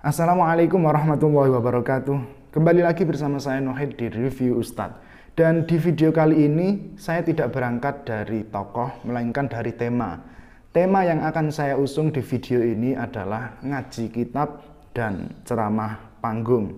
Assalamualaikum warahmatullahi wabarakatuh. Kembali lagi bersama saya Nohid di Review Ustadz. Dan di video kali ini saya tidak berangkat dari tokoh, melainkan dari tema. Tema yang akan saya usung di video ini adalah ngaji kitab dan ceramah panggung.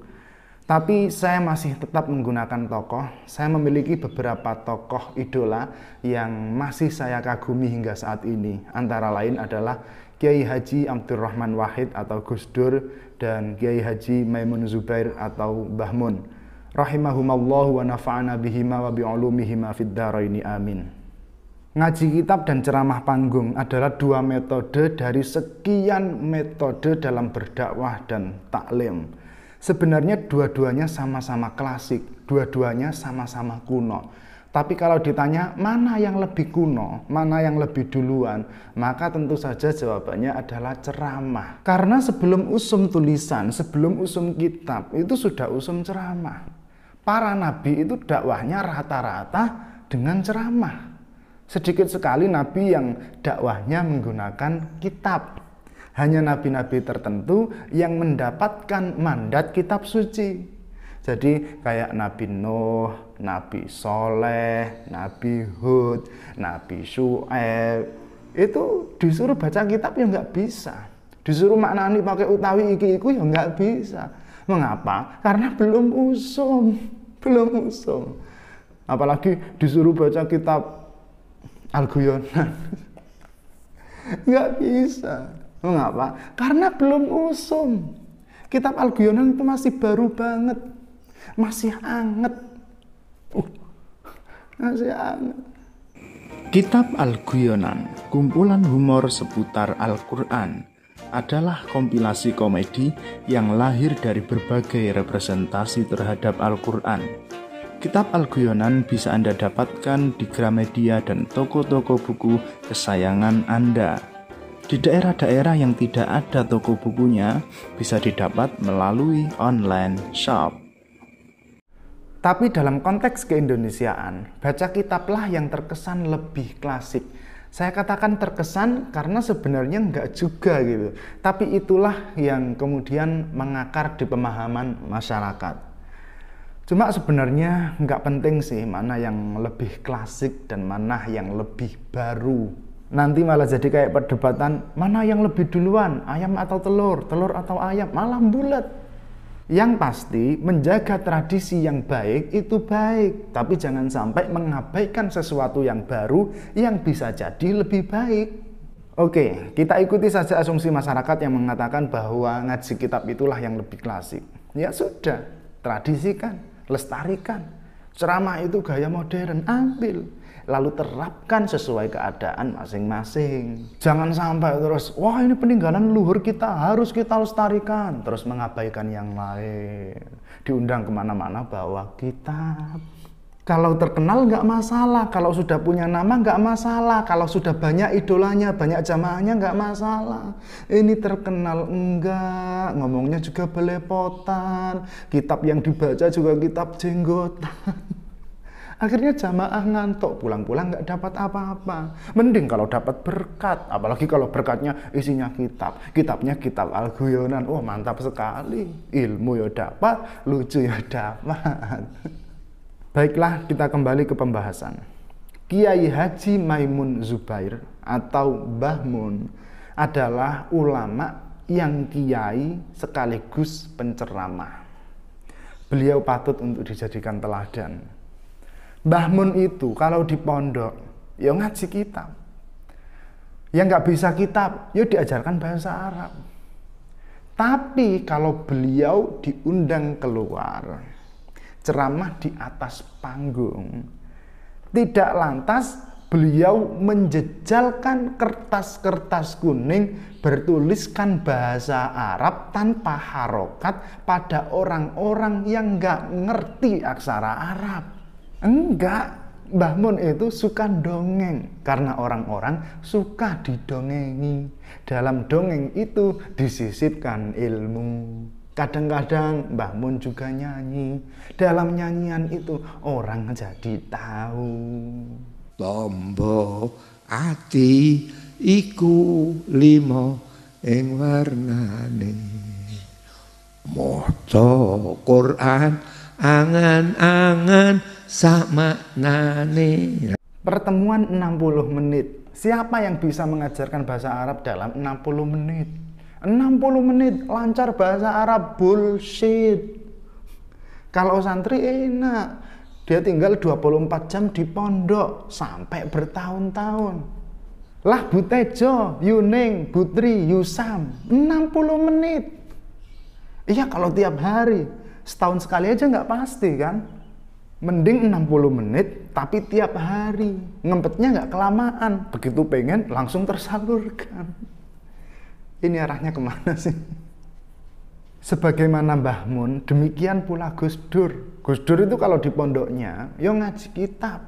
Tapi saya masih tetap menggunakan tokoh. Saya memiliki beberapa tokoh idola yang masih saya kagumi hingga saat ini. Antara lain adalah Kiai Haji Abdurrahman Wahid atau Gus Dur dan Kiai Haji Maimun Zubair atau Mbah Mun. Rahimahumallahu wa nafa'ana bihima wa bi'ulumihima fid dharaini amin. Ngaji kitab dan ceramah panggung adalah dua metode dari sekian metode dalam berdakwah dan taklim. Sebenarnya dua-duanya sama-sama klasik, dua-duanya sama-sama kuno. Tapi kalau ditanya mana yang lebih kuno, mana yang lebih duluan, maka tentu saja jawabannya adalah ceramah. Karena sebelum usum tulisan, sebelum usum kitab, itu sudah usum ceramah. Para nabi itu dakwahnya rata-rata dengan ceramah. Sedikit sekali nabi yang dakwahnya menggunakan kitab. Hanya nabi-nabi tertentu yang mendapatkan mandat kitab suci. Jadi kayak Nabi Nuh, Nabi Soleh, Nabi Hud, Nabi Syuaib, itu disuruh baca kitab ya nggak bisa. Disuruh maknani pakai utawi iki-iku ya nggak bisa. Mengapa? Karena belum usum. Apalagi disuruh baca kitab Al-Guyonan. Nggak bisa. Mengapa? Karena belum usum. Kitab Al-Guyonan itu masih baru banget. Masih anget. Masih anget. Kitab Al-Guyonan, kumpulan humor seputar Al-Quran, adalah kompilasi komedi yang lahir dari berbagai representasi terhadap Al-Quran. Kitab Al-Guyonan bisa Anda dapatkan di Gramedia dan toko-toko buku kesayangan Anda. Di daerah-daerah yang tidak ada toko bukunya, bisa didapat melalui online shop. Tapi dalam konteks keindonesiaan, baca kitablah yang terkesan lebih klasik. Saya katakan terkesan karena sebenarnya enggak juga gitu. Tapi itulah yang kemudian mengakar di pemahaman masyarakat. Cuma sebenarnya enggak penting sih mana yang lebih klasik dan mana yang lebih baru. Nanti malah jadi kayak perdebatan mana yang lebih duluan, ayam atau telur, telur atau ayam, malah bulat. Yang pasti menjaga tradisi yang baik itu baik, tapi jangan sampai mengabaikan sesuatu yang baru yang bisa jadi lebih baik. Oke, kita ikuti saja asumsi masyarakat yang mengatakan bahwa ngaji kitab itulah yang lebih klasik. Ya sudah, tradisikan, lestarikan. Ceramah itu gaya modern, ambil. Lalu terapkan sesuai keadaan masing-masing. Jangan sampai terus, wah ini peninggalan luhur kita, harus kita lestarikan. Terus mengabaikan yang lain. Diundang kemana-mana bawa kitab. Kalau terkenal nggak masalah, kalau sudah punya nama nggak masalah, kalau sudah banyak idolanya, banyak jamaahnya nggak masalah. Ini terkenal enggak, ngomongnya juga belepotan, kitab yang dibaca juga kitab jenggotan. Akhirnya jamaah ngantuk, pulang-pulang nggak dapat apa-apa. Mending kalau dapat berkat, apalagi kalau berkatnya isinya kitab. Kitabnya kitab Al-Guyonan, wah mantap sekali. Ilmu ya dapat, lucu ya dapat. Baiklah, kita kembali ke pembahasan. Kiai Haji Maimun Zubair atau Mbah Mun adalah ulama yang kiai sekaligus penceramah. Beliau patut untuk dijadikan teladan. Mbah Mun itu kalau di pondok, ya ngaji kitab. Yang nggak bisa kitab, ya diajarkan bahasa Arab. Tapi kalau beliau diundang keluar, ceramah di atas panggung, tidak lantas beliau menjejalkan kertas-kertas kuning bertuliskan bahasa Arab tanpa harokat pada orang-orang yang nggak ngerti aksara Arab. Enggak, Mbah Mun itu suka dongeng karena orang-orang suka didongengi. Dalam dongeng itu disisipkan ilmu. Kadang-kadang Mbah Mun juga nyanyi. Dalam nyanyian itu orang jadi tahu. Tombo ati iku limo ing warnane maca Quran angan-angan sak maknane. Pertemuan 60 menit. Siapa yang bisa mengajarkan bahasa Arab dalam 60 menit? 60 menit lancar bahasa Arab, bullshit. Kalau santri enak, dia tinggal 24 jam di pondok sampai bertahun-tahun. Lah Butejo, Yuning, Butri, Yusam 60 menit. Iya kalau tiap hari, setahun sekali aja nggak pasti kan. Mending 60 menit tapi tiap hari, ngempetnya nggak kelamaan, begitu pengen langsung tersalurkan. Ini arahnya kemana sih? Sebagaimana Mbah Mun, demikian pula Gus Dur. Gus Dur itu kalau di pondoknya, ya ngaji kitab.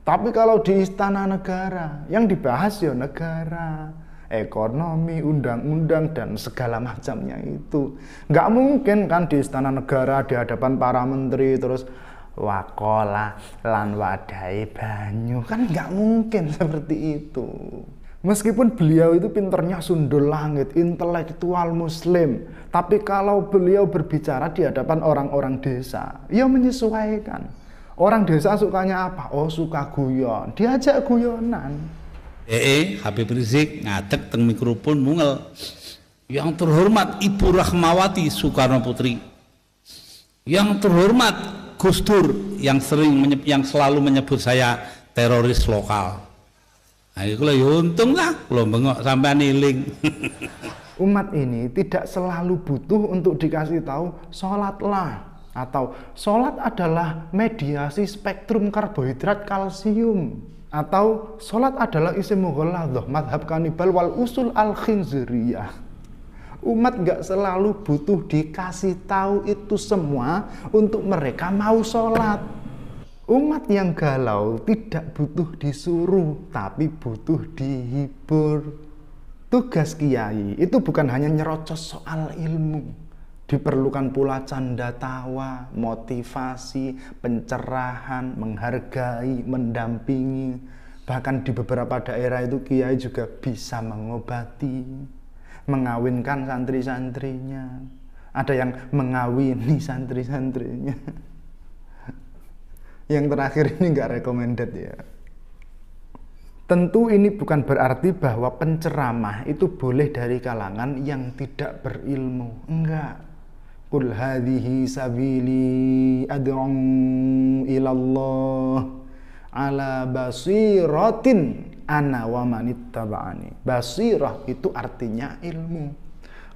Tapi kalau di istana negara, yang dibahas ya negara, ekonomi, undang-undang, dan segala macamnya itu. Nggak mungkin kan di istana negara, di hadapan para menteri, terus wakola lan wadai banyu. Kan nggak mungkin seperti itu. Meskipun beliau itu pinternya sundul langit, intelektual muslim, tapi kalau beliau berbicara di hadapan orang-orang desa, ya menyesuaikan. Orang desa sukanya apa? Oh suka guyon, diajak guyonan. Habib Rizik ngadeg teng mikrofon mungel. Yang terhormat Ibu Rahmawati Soekarno Putri. Yang terhormat Gus Dur yang selalu menyebut saya teroris lokal. Nah, itu ya untung lah, belum bengok sampai niling. Umat ini tidak selalu butuh untuk dikasih tahu sholatlah, atau sholat adalah mediasi spektrum karbohidrat kalsium, atau sholat adalah isim mughalladhah madhab kanibal wal usul al khinziriyah. Umat gak selalu butuh dikasih tahu itu semua untuk mereka mau sholat. Umat yang galau tidak butuh disuruh, tapi butuh dihibur. Tugas kiai itu bukan hanya nyerocos soal ilmu. Diperlukan pula canda tawa, motivasi, pencerahan, menghargai, mendampingi. Bahkan di beberapa daerah itu kiai juga bisa mengobati, mengawinkan santri-santrinya. Ada yang mengawini santri-santrinya. Yang terakhir ini nggak recommended ya. Tentu ini bukan berarti bahwa penceramah itu boleh dari kalangan yang tidak berilmu. Enggak. Qul hadhihi sabili ad'u ilallah ala basiratin ana wa manittaba'ani. Basirah itu artinya ilmu.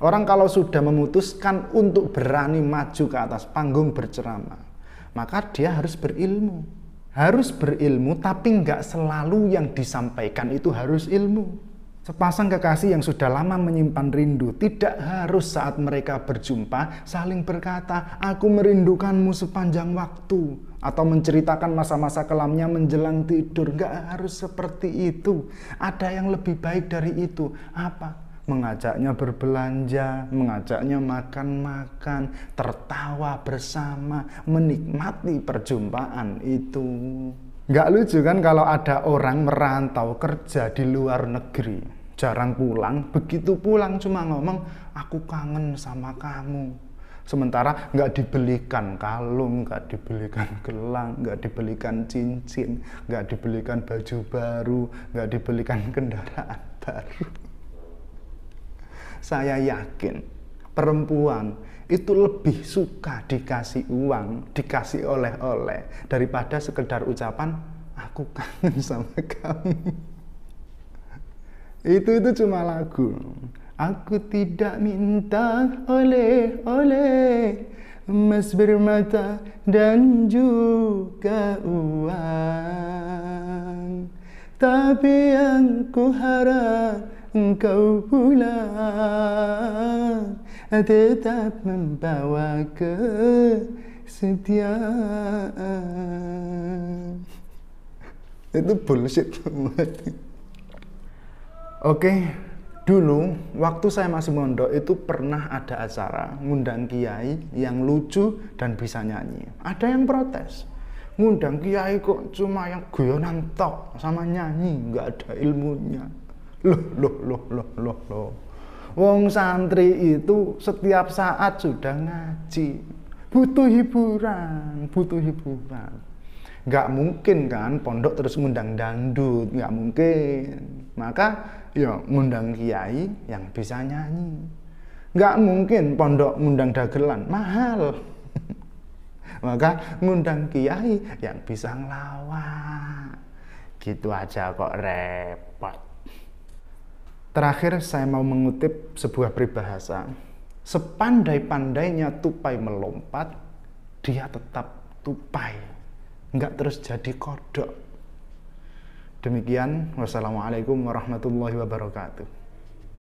Orang kalau sudah memutuskan untuk berani maju ke atas panggung berceramah, maka dia harus berilmu. Harus berilmu, tapi nggak selalu yang disampaikan itu harus ilmu. Sepasang kekasih yang sudah lama menyimpan rindu, tidak harus saat mereka berjumpa saling berkata, aku merindukanmu sepanjang waktu. Atau menceritakan masa-masa kelamnya menjelang tidur. Nggak harus seperti itu. Ada yang lebih baik dari itu. Apa? Mengajaknya berbelanja, mengajaknya makan-makan, tertawa bersama, menikmati perjumpaan itu. Nggak lucu kan kalau ada orang merantau kerja di luar negeri, jarang pulang, begitu pulang cuma ngomong, aku kangen sama kamu. Sementara nggak dibelikan kalung, nggak dibelikan gelang, nggak dibelikan cincin, nggak dibelikan baju baru, nggak dibelikan kendaraan baru. Saya yakin perempuan itu lebih suka dikasih uang, dikasih oleh-oleh daripada sekedar ucapan aku kangen sama kamu. Itu cuma lagu. Aku tidak minta oleh-oleh emas bermata dan juga uang, tapi yang ku harap engkau pulang tetap membawa kesetiaan. Itu bullshit banget. Oke, dulu waktu saya masih mondok itu pernah ada acara ngundang kiai yang lucu dan bisa nyanyi. Ada yang protes, ngundang kiai kok cuma yang guyonan tok sama nyanyi, nggak ada ilmunya. Loh. Wong santri itu setiap saat sudah ngaji, butuh hiburan. Nggak mungkin kan pondok terus ngundang dangdut, nggak mungkin. Maka ya ngundang kiai yang bisa nyanyi. Nggak mungkin pondok ngundang dagelan, mahal. Maka ngundang kiai yang bisa ngelawak. Gitu aja kok repot. Terakhir saya mau mengutip sebuah peribahasa. Sepandai-pandainya tupai melompat, dia tetap tupai. Enggak terus jadi kodok. Demikian, wassalamualaikum warahmatullahi wabarakatuh.